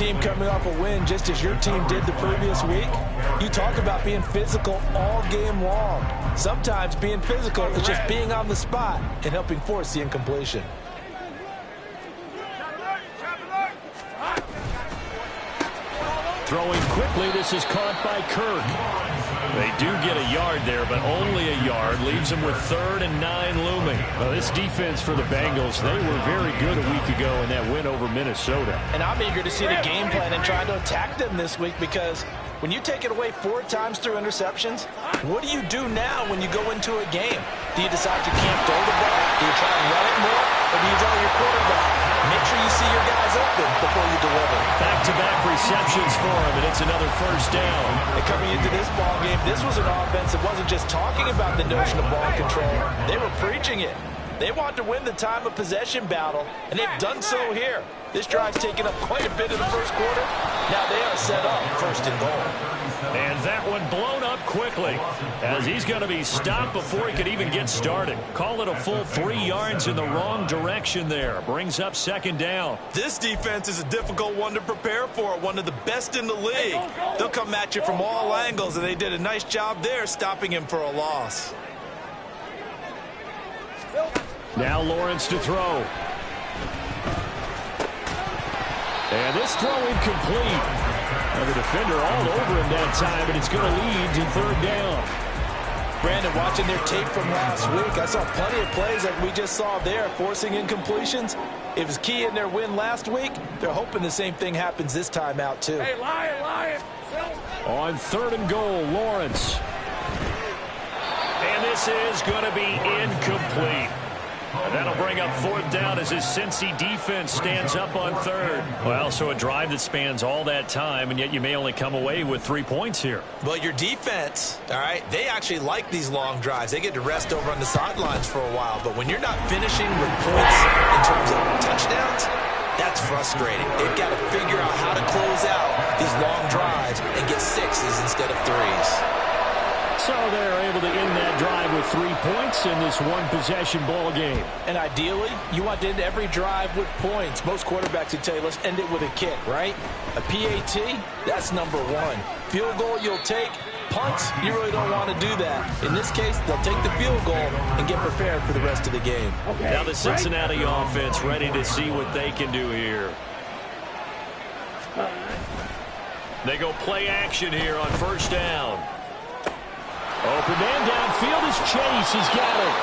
team coming off a win just as your team did the previous week, you talk about being physical all game long. Sometimes being physical is just being on the spot and helping force the incompletion. Throwing quickly, this is caught by Kirk. They do get a yard there, but only a yard. Leaves them with 3rd and 9 looming. Well, this defense for the Bengals, they were very good a week ago in that win over Minnesota. And I'm eager to see the game plan and try to attack them this week, because when you take it away 4 times through interceptions, what do you do now when you go into a game? Do you decide you can't throw the ball? Do you try and run it more? Or do you tell your quarterback, make sure you see your guys open before you deliver? Back-to-back receptions for him, and it's another first down. And coming into this ball game, this was an offense that wasn't just talking about the notion of ball control. They were preaching it. They want to win the time of possession battle, and they've done so here. This drive's taken up quite a bit in the first quarter. Now they are set up 1st and goal. And that one blown up quickly, as he's going to be stopped before he could even get started. Call it a full 3 yards in the wrong direction there. Brings up 2nd down. This defense is a difficult one to prepare for, one of the best in the league. They'll come at you from all angles, and they did a nice job there stopping him for a loss. Now Lawrence to throw. And this throw incomplete. Now the defender all over him that time, and it's going to lead to 3rd down. Brandon, watching their tape from last week, I saw plenty of plays like we just saw there, forcing incompletions. It was key in their win last week. They're hoping the same thing happens this time out, too. Hey, Lion. On 3rd and goal, Lawrence. And this is going to be incomplete. And that'll bring up 4th down as his Cincy defense stands up on 3rd. Well, so a drive that spans all that time, and yet you may only come away with 3 points here. Well, your defense, all right, they actually like these long drives. They get to rest over on the sidelines for a while. But when you're not finishing with points in terms of touchdowns, that's frustrating. They've got to figure out how to close out these long drives and get 6s instead of 3s. So they're able to end that drive with 3 points in this one-possession ball game. And ideally, you want to end every drive with points. Most quarterbacks would tell you, let's end it with a kick, right? A PAT, that's number 1. Field goal you'll take. Punts, you really don't want to do that. In this case, they'll take the field goal and get prepared for the rest of the game. Okay. Now the Cincinnati offense ready to see what they can do here. They go play action here on 1st down. Open man downfield is Chase. He's got it.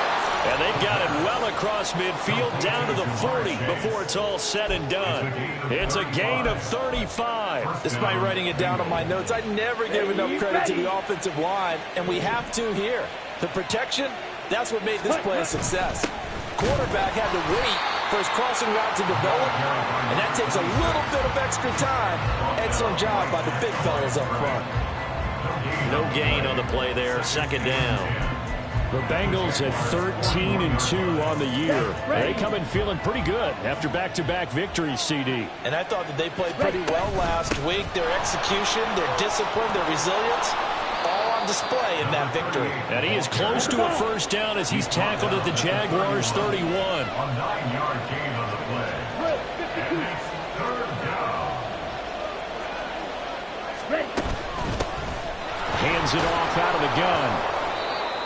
And they've got it well across midfield down to the 40 before it's all said and done. It's a gain of 35. Despite writing it down on my notes, I never give enough credit to the offensive line, and we have to here. The protection, that's what made this play a success. Quarterback had to wait for his crossing route to develop, and that takes a little bit of extra time. Excellent job by the big fellas up front. No gain on the play there. 2nd down. The Bengals at 13-2 on the year. They come in feeling pretty good after back-to-back victories, CD. And I thought that they played pretty well last week. Their execution, their discipline, their resilience, all on display in that victory. And he is close to a 1st down as he's tackled at the Jaguars' 31. A 9-yard gain on the play. Next, 3rd down. Hands it off out of the gun.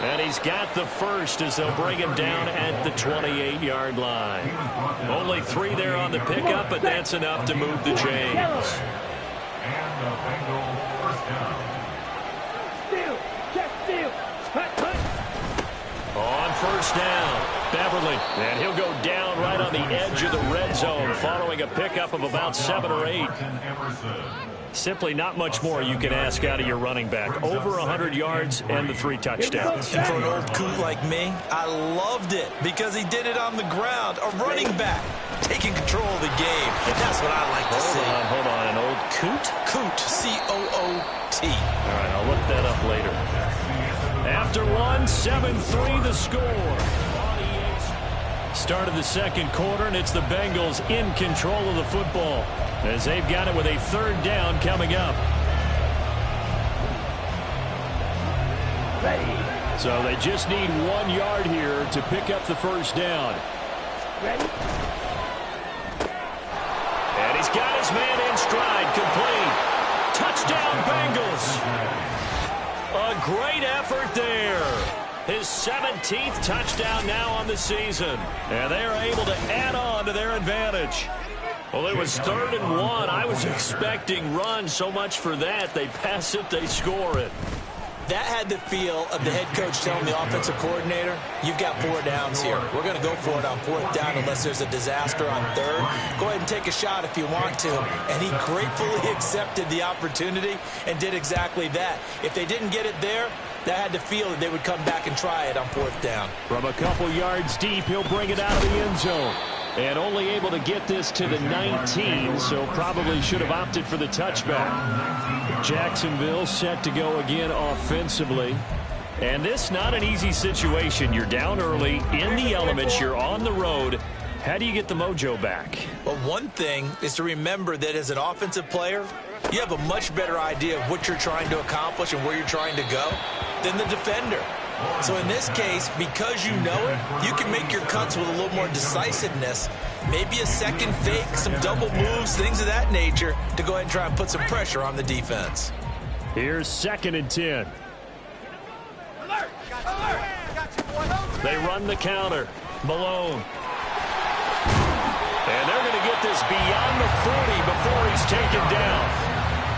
And he's got the first as they'll bring him down at the 28-yard line. Only 3 there on the pickup, but that's enough to move the chains. And the Bengal 1st down. On 1st down, Beverly. And he'll go down right on the edge of the red zone following a pickup of about 7 or 8. Simply not much more you can ask out of your running back. Over 100 yards and the 3 touchdowns. And for an old coot like me, I loved it because he did it on the ground. A running back taking control of the game. And that's what I like to see. Hold on. An old coot? Coot. C-O-O-T. All right, I'll look that up later. After one, 7-3 the score. Start of the 2nd quarter, and it's the Bengals in control of the football as they've got it with a 3rd down coming up. So they just need 1 yard here to pick up the 1st down. And he's got his man in stride. great effort there. His 17th touchdown now on the season. And they are able to add on to their advantage. Well, it was 3rd and 1. I was expecting run, so much for that. They pass it, they score it. That had the feel of the head coach telling the offensive coordinator, you've got 4 downs here. We're going to go for it on 4th down unless there's a disaster on 3rd. Go ahead and take a shot if you want to. And he gratefully accepted the opportunity and did exactly that. If they didn't get it there, that had the feel that they would come back and try it on 4th down. From a couple yards deep, he'll bring it out of the end zone. And only able to get this to the 19, so probably should have opted for the touchback. Jacksonville set to go again offensively. And this not an easy situation. You're down early, in the elements, you're on the road. How do you get the mojo back? Well, one thing is to remember that as an offensive player, you have a much better idea of what you're trying to accomplish and where you're trying to go than the defender. So in this case, because you know it, you can make your cuts with a little more decisiveness. Maybe a second fake, some double moves, things of that nature to go ahead and try and put some pressure on the defense. Here's 2nd and 10. They run the counter. Malone. And they're going to get this beyond the 40 before he's taken down.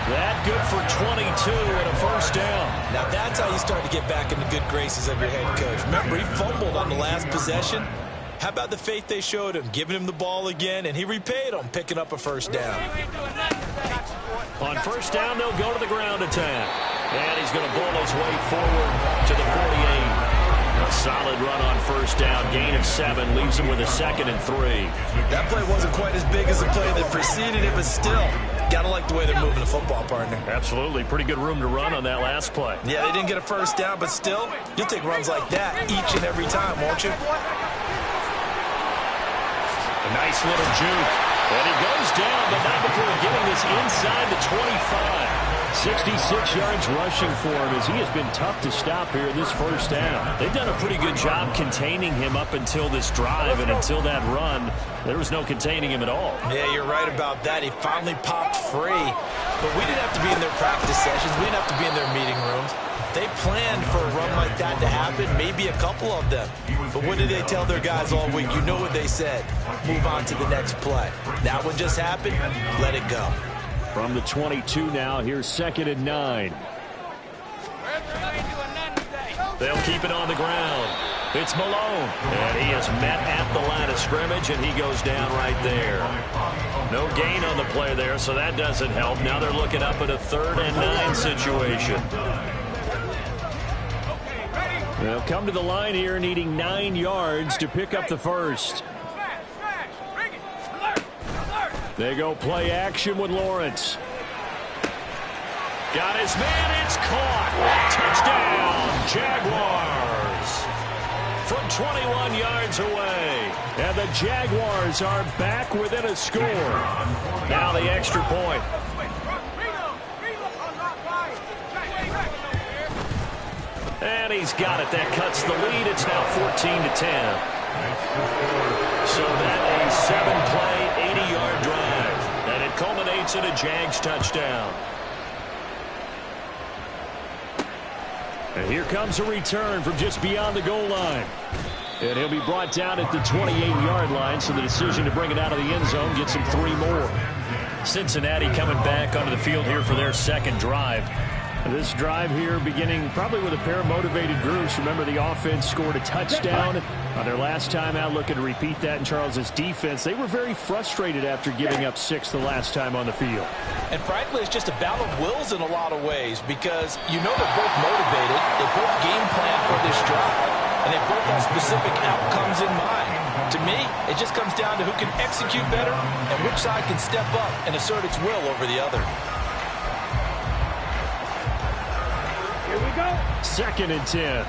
That good for 22 and a 1st down. Now that's how you start to get back in the good graces of your head coach. Remember, he fumbled on the last possession. How about the faith they showed him, giving him the ball again, and he repaid them, picking up a 1st down. On 1st down, they'll go to the ground attack. And he's going to bull his way forward to the 48. A solid run on 1st down. Gain of 7 leaves him with a 2nd and 3. That play wasn't quite as big as the play that preceded it, but still, gotta like the way they're moving the football, partner. Absolutely. Pretty good room to run on that last play. Yeah, they didn't get a 1st down, but still, you'll take runs like that each and every time, won't you? A nice little juke. And he goes down, but not before getting this inside the 25. 66 yards rushing for him as he has been tough to stop here in this 1st down. They've done a pretty good job containing him up until this drive, and until that run, there was no containing him at all. Yeah, you're right about that. He finally popped free. But we didn't have to be in their practice sessions. We didn't have to be in their meeting rooms. They planned for a run like that to happen, maybe a couple of them. But what did they tell their guys all week? You know what they said. Move on to the next play. That one just happened. Let it go. From the 22 now, here's 2nd and 9. They'll keep it on the ground. It's Malone. And he is met at the line of scrimmage, and he goes down right there. No gain on the play there, so that doesn't help. Now they're looking up at a 3rd and 9 situation. They'll come to the line here, needing 9 yards to pick up the 1st. They go play action with Lawrence. Got his man, it's caught. Touchdown, Jaguars. From 21 yards away. And the Jaguars are back within a score. Now the extra point. And he's got it. That cuts the lead. It's now 14-10. So that a 7-play, 80-yard drive. And it culminates in a Jags touchdown. And here comes a return from just beyond the goal line. And he'll be brought down at the 28-yard line, so the decision to bring it out of the end zone gets him 3 more. Cincinnati coming back onto the field here for their 2nd drive. This drive here beginning probably with a pair of motivated groups. Remember, the offense scored a touchdown on their last time out. Looking to repeat that in Charles's defense. They were very frustrated after giving up 6 the last time on the field. And frankly, it's just a battle of wills in a lot of ways because you know they're both motivated. They both game plan for this drive, and they both have specific outcomes in mind. To me, it just comes down to who can execute better and which side can step up and assert its will over the other. Here we go. 2nd and 10.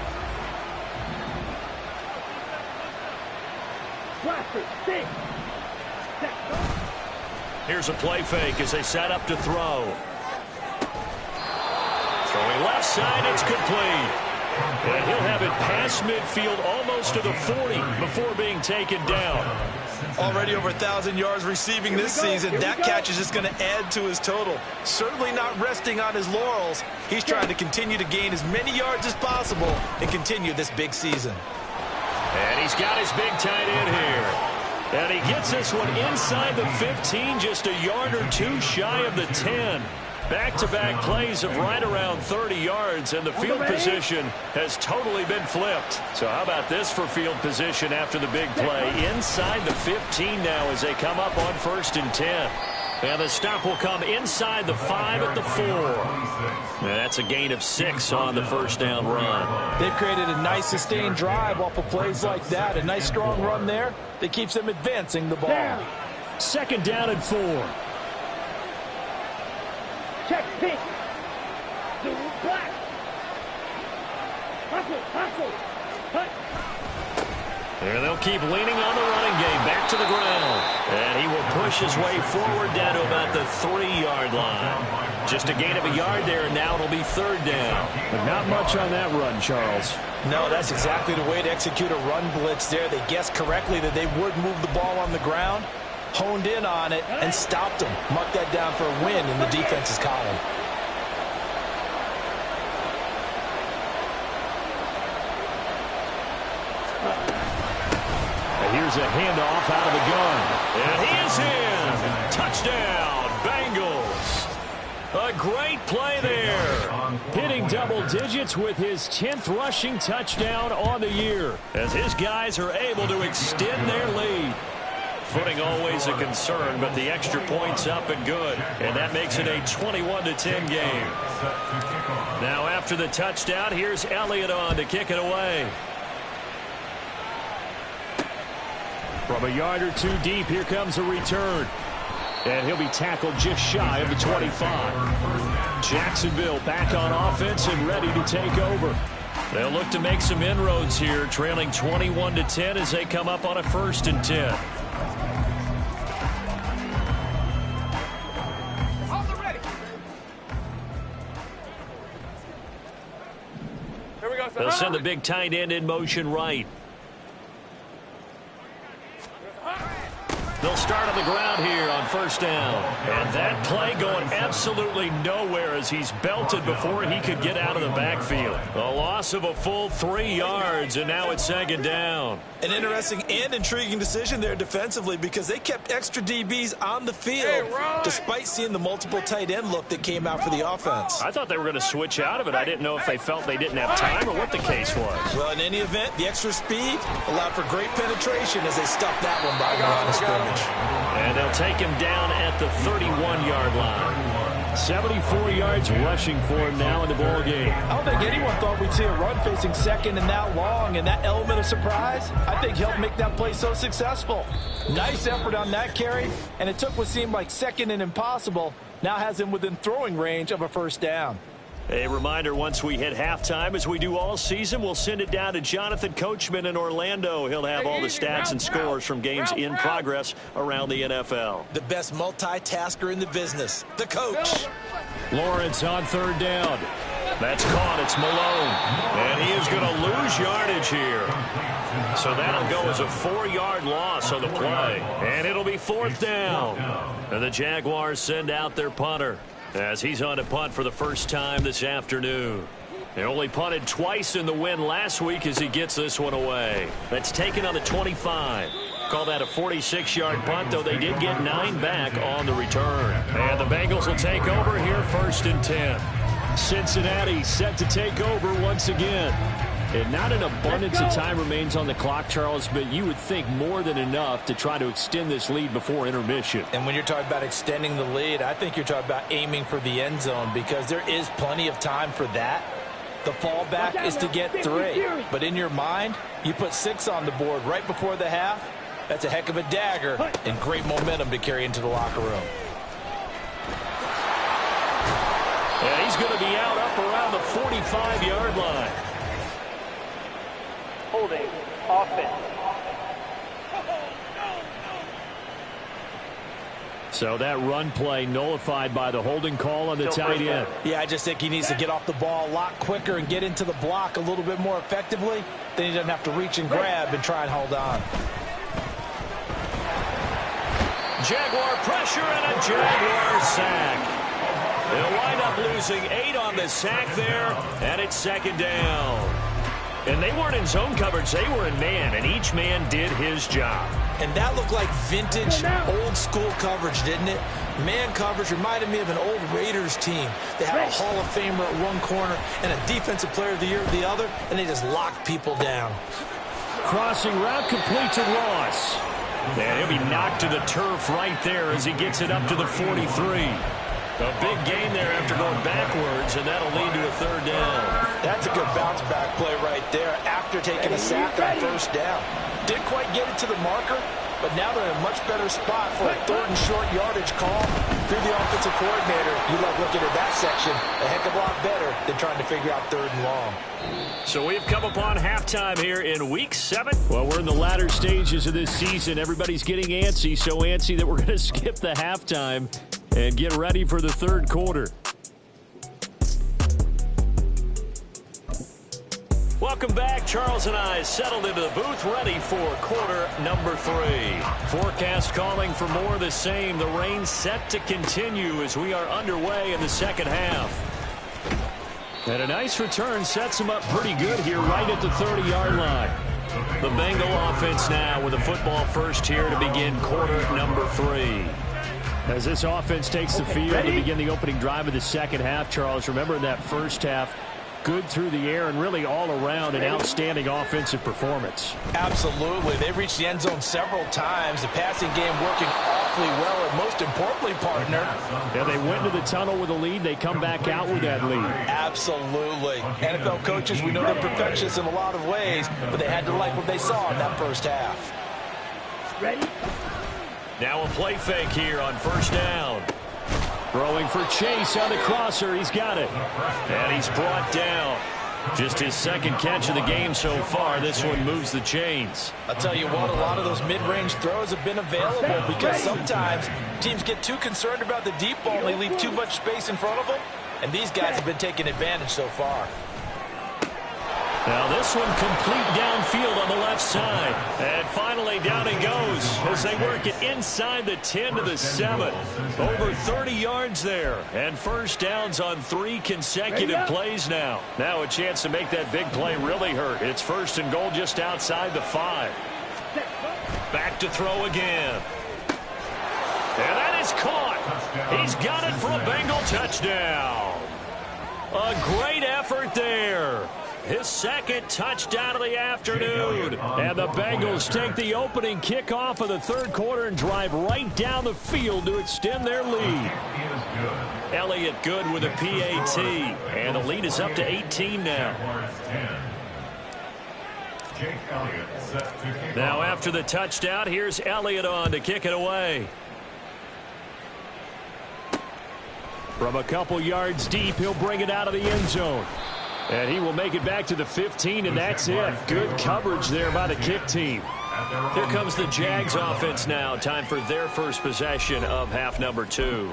Here's a play fake as they set up to throw. Throwing left side, it's complete. And he'll have it past midfield almost to the 40 before being taken down. Already over 1,000 yards receiving this season. That catch is just going to add to his total. Certainly not resting on his laurels. He's trying to continue to gain as many yards as possible and continue this big season. And he's got his big tight end here. And he gets this one inside the 15, just a yard or two shy of the 10. Back-to-back plays of right around 30 yards, and the field position has totally been flipped. So how about this for field position after the big play? Inside the 15 now as they come up on 1st and 10. And the stop will come inside the 5 at the 4. And that's a gain of 6 on the first down run. They've created a nice sustained drive off of plays like that. A nice strong run there that keeps them advancing the ball. 2nd down and 4. Check pink. Do black. Hustle. Cut. And they'll keep leaning on the running game back to the ground. And he will push his way forward down to about the 3-yard line. Just a gain of a yard there, and now it'll be 3rd down. But not much on that run, Charles. No, that's exactly the way to execute a run blitz there. They guessed correctly that they would move the ball on the ground, honed in on it, and stopped him. Mark that down for a win, and the defense has caught him. Here's a handoff out of the gun. And he is in. Touchdown, Bengals. A great play there. Hitting double digits with his 10th rushing touchdown on the year, as his guys are able to extend their lead. Footing always a concern, but the extra point's up and good. And that makes it a 21-10 game. Now after the touchdown, here's Elliott on to kick it away. From a yard or two deep, here comes a return. And he'll be tackled just shy of the 25. Jacksonville back on offense and ready to take over. They'll look to make some inroads here, trailing 21-10 as they come up on a 1st and 10. They'll send the big tight end in motion right. They'll start on the ground here on 1st down. And that play going absolutely nowhere as he's belted before he could get out of the backfield. A loss of a full 3 yards, and now it's 2nd down. An interesting and intriguing decision there defensively because they kept extra DBs on the field despite seeing the multiple tight end look that came out for the offense. I thought they were going to switch out of it. I didn't know if they felt they didn't have time or what the case was. Well, in any event, the extra speed allowed for great penetration as they stuffed that one by the line of scrimmage. And they'll take him down at the 31-yard line. 74 yards rushing for him now in the ball game. I don't think anyone thought we'd see a run facing 2nd and that long, and that element of surprise, I think, helped make that play so successful. Nice effort on that carry, and it took what seemed like 2nd and impossible, now has him within throwing range of a 1st down. A reminder, once we hit halftime, as we do all season, we'll send it down to Jonathan Coachman in Orlando. He'll have all the stats and scores from games in progress around the NFL. The best multitasker in the business, the coach. Lawrence on 3rd down. That's caught. It's Malone. And he is going to lose yardage here. So that'll go as a 4-yard loss on the play. And it'll be 4th down. And the Jaguars send out their punter, as he's on to punt for the first time this afternoon. They only punted twice in the win last week as he gets this one away. That's taken on the 25. Call that a 46-yard punt, though they did get 9 back on the return. And the Bengals will take over here 1st and 10. Cincinnati set to take over once again. And not an abundance of time remains on the clock, Charles, but you would think more than enough to try to extend this lead before intermission. And when you're talking about extending the lead, I think you're talking about aiming for the end zone because there is plenty of time for that. The fallback is to get 3. But in your mind, you put 6 on the board right before the half. That's a heck of a dagger and great momentum to carry into the locker room. And he's going to be out up around the 45-yard line. Holding offense. So that run play nullified by the holding call on the tight end. Yeah, I just think he needs to get off the ball a lot quicker and get into the block a little bit more effectively. Then he doesn't have to reach and grab and try and hold on. Jaguar pressure and a Jaguar sack. They'll wind up losing 8 on the sack there, and it's second down. And they weren't in zone coverage. They were in man, and each man did his job. And that looked like vintage, old-school coverage, didn't it? Man coverage reminded me of an old Raiders team. They had a Hall of Famer at one corner and a Defensive Player of the Year at the other, and they just locked people down. Crossing route complete to Ross. And he'll be knocked to the turf right there as he gets it up to the 43. A big gain there after going backwards, and that'll lead to a third down. That's a good bounce-back play right there after taking a sack on first down. Didn't quite get it to the marker, but now they're in a much better spot for a third and short yardage call through the offensive coordinator. You love looking at that section a heck of a lot better than trying to figure out third and long. So we've come upon halftime here in Week 7. Well, we're in the latter stages of this season. Everybody's getting antsy, so antsy that we're going to skip the halftime and get ready for the third quarter. Welcome back. Charles and I settled into the booth, ready for quarter number 3. Forecast calling for more of the same. The rain set to continue as we are underway in the second half. And a nice return sets them up pretty good here right at the 30-yard line. The Bengal offense now with a football first here to begin quarter number 3. As this offense takes the field to begin the opening drive of the second half, Charles, remember in that first half, good through the air and really all around an outstanding offensive performance. Absolutely. They reached the end zone several times. The passing game working awfully well, and most importantly, partner. Yeah, they went into the tunnel with a lead. They come back out with that lead. Absolutely. NFL coaches, we know they're perfectionists in a lot of ways, but they had to like what they saw in that first half. Ready? Now a play fake here on first down. Throwing for Chase on the crosser. He's got it. And he's brought down. Just his second catch of the game so far. This one moves the chains. I'll tell you what, a lot of those mid-range throws have been available because sometimes teams get too concerned about the deep ball and they leave too much space in front of them. And these guys have been taking advantage so far. Now this one complete downfield on the left side. And finally down he goes as they work it inside the 10 to the 7. Over 30 yards there. And first downs on 3 consecutive plays now. Now a chance to make that big play really hurt. It's first and goal just outside the 5. Back to throw again. And that is caught. He's got it for a Bengal touchdown. A great effort there. His second touchdown of the afternoon. And the Bengals take the opening kickoff of the third quarter and drive right down the field to extend their lead. Elliott good with a PAT. And the lead is up to 18 now. Now after the touchdown, here's Elliott on to kick it away. From a couple yards deep, he'll bring it out of the end zone. And he will make it back to the 15, and that's it. Good coverage there by the kick team. Here comes the Jags offense now. Time for their first possession of half number 2.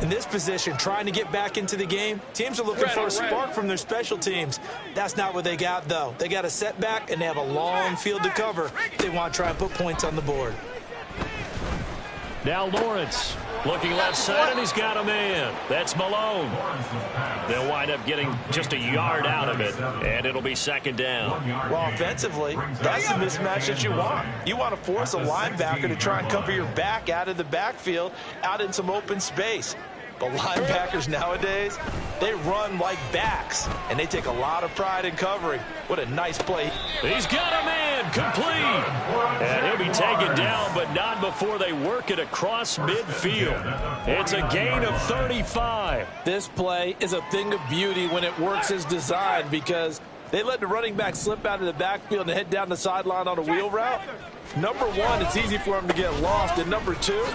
In this position, trying to get back into the game, teams are looking for a spark from their special teams. That's not what they got, though. They got a setback, and they have a long field to cover if they want to try and put points on the board. Now Lawrence. Looking left side, and he's got a man. That's Malone. They'll wind up getting just a yard out of it, and it'll be second down. Well, offensively, that's the mismatch that you want. You want to force a linebacker to try and cover your back out of the backfield, out in some open space. But linebackers nowadays, they run like backs, and they take a lot of pride in covering. What a nice play. He's got a man, complete. And he'll be taken down, but not before they work it across midfield. It's a gain of 35. This play is a thing of beauty when it works as designed because they let the running back slip out of the backfield and head down the sideline on a wheel route. Number one, it's easy for him to get lost. And number two,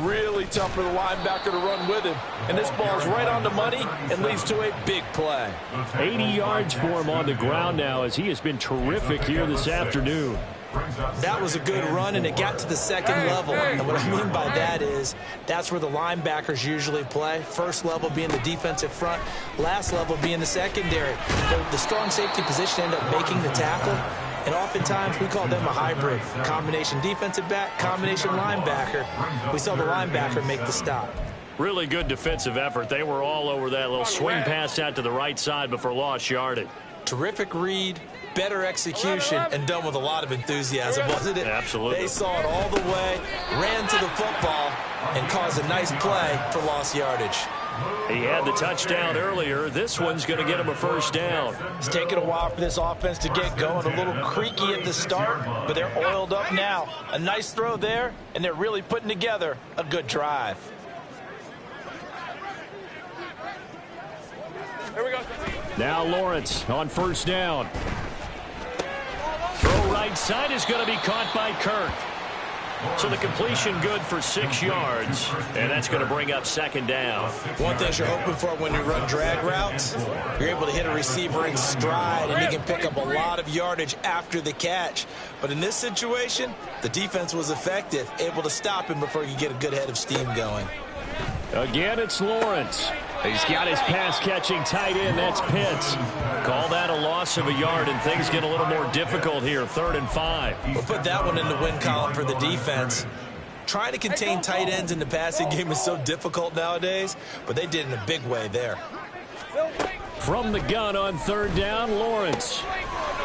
really tough for the linebacker to run with him. And this ball's right on the money and leads to a big play. 80 yards for him on the ground now as he has been terrific here this afternoon. That was a good run, and it got to the second level. And what I mean by that is that's where the linebackers usually play. First level being the defensive front, last level being the secondary. The strong safety position ended up making the tackle, And oftentimes we call them a hybrid. Combination defensive back, combination linebacker. We saw the linebacker make the stop. Really good defensive effort. They were all over that little swing pass out to the right side before lost yardage. Terrific read, better execution, and done with a lot of enthusiasm, wasn't it? Absolutely. They saw it all the way, ran to the football, and caused a nice play for lost yardage. He had the touchdown earlier. This one's going to get him a first down. It's taken a while for this offense to get going. A little creaky at the start, but they're oiled up now. A nice throw there, and they're really putting together a good drive. Here we go. Now Lawrence on first down. Throw right side is going to be caught by Kirk. So the completion good for 6 yards, and that's going to bring up second down. One thing you're hoping for when you run drag routes, you're able to hit a receiver in stride, and he can pick up a lot of yardage after the catch. But in this situation, the defense was effective, able to stop him before he could get a good head of steam going. Again, it's Lawrence. He's got his pass-catching tight end. That's Pitts. Call that a loss of a yard, and things get a little more difficult here. 3rd and 5. We'll put that one in the win column for the defense. Trying to contain tight ends in the passing game is so difficult nowadays, but they did in a big way there. From the gun on 3rd down, Lawrence.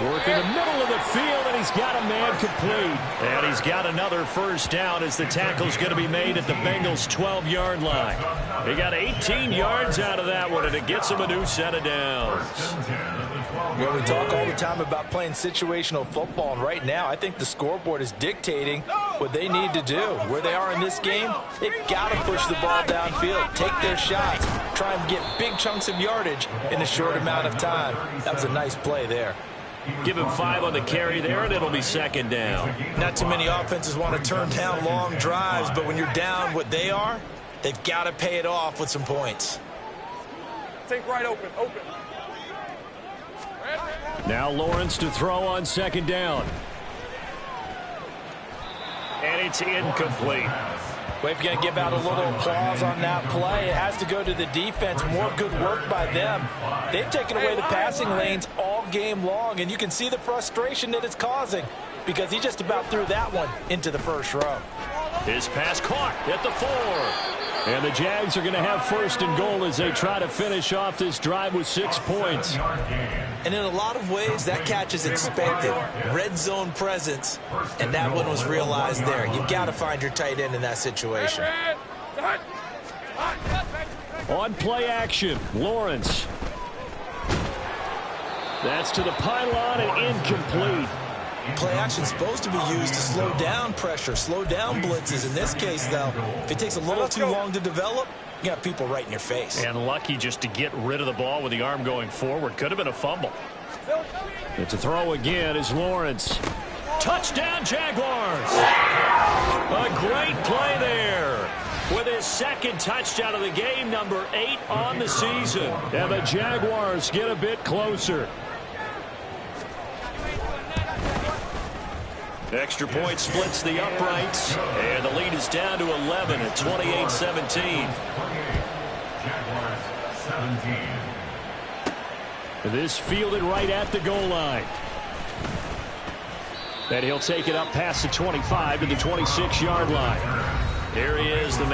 Working the middle of the field, and he's got a man complete. And he's got another first down as the tackle's going to be made at the Bengals' 12-yard line. He got 18 yards out of that one, and it gets him a new set of downs. Well, we talk all the time about playing situational football, and right now I think the scoreboard is dictating what they need to do. Where they are in this game, they've got to push the ball downfield, take their shots, try and get big chunks of yardage in a short amount of time. That was a nice play there. Give him 5 on the carry there, and it'll be second down. Not too many offenses want to turn down long drives, but when you're down what they are, they've got to pay it off with some points. Take right open. Now Lawrence to throw on 2nd down. And it's incomplete. Well, if you're going to give out a little applause on that play, it has to go to the defense. More good work by them. They've taken away the passing lanes all game long, and you can see the frustration that it's causing because he just about threw that one into the first row. His pass caught at the 4. And the Jags are going to have 1st and goal as they try to finish off this drive with 6 points. And in a lot of ways, that catch is expected. Red zone presence, and that one was realized there. You've got to find your tight end in that situation. On play action, Lawrence. That's to the pylon and incomplete. Play action is supposed to be used to slow down pressure, slow down blitzes. In this case, though, if it takes a little too long to develop, you got people right in your face. And lucky just to get rid of the ball with the arm going forward. Could have been a fumble. It's a throw again is Lawrence. Touchdown, Jaguars! A great play there. With his 2nd touchdown of the game, number 8 on the season. And the Jaguars get a bit closer. Extra point splits the uprights, and the lead is down to 11 at 28-17. Jaguars 17. This fielded right at the goal line. And he'll take it up past the 25 to the 26-yard line. Here he is, the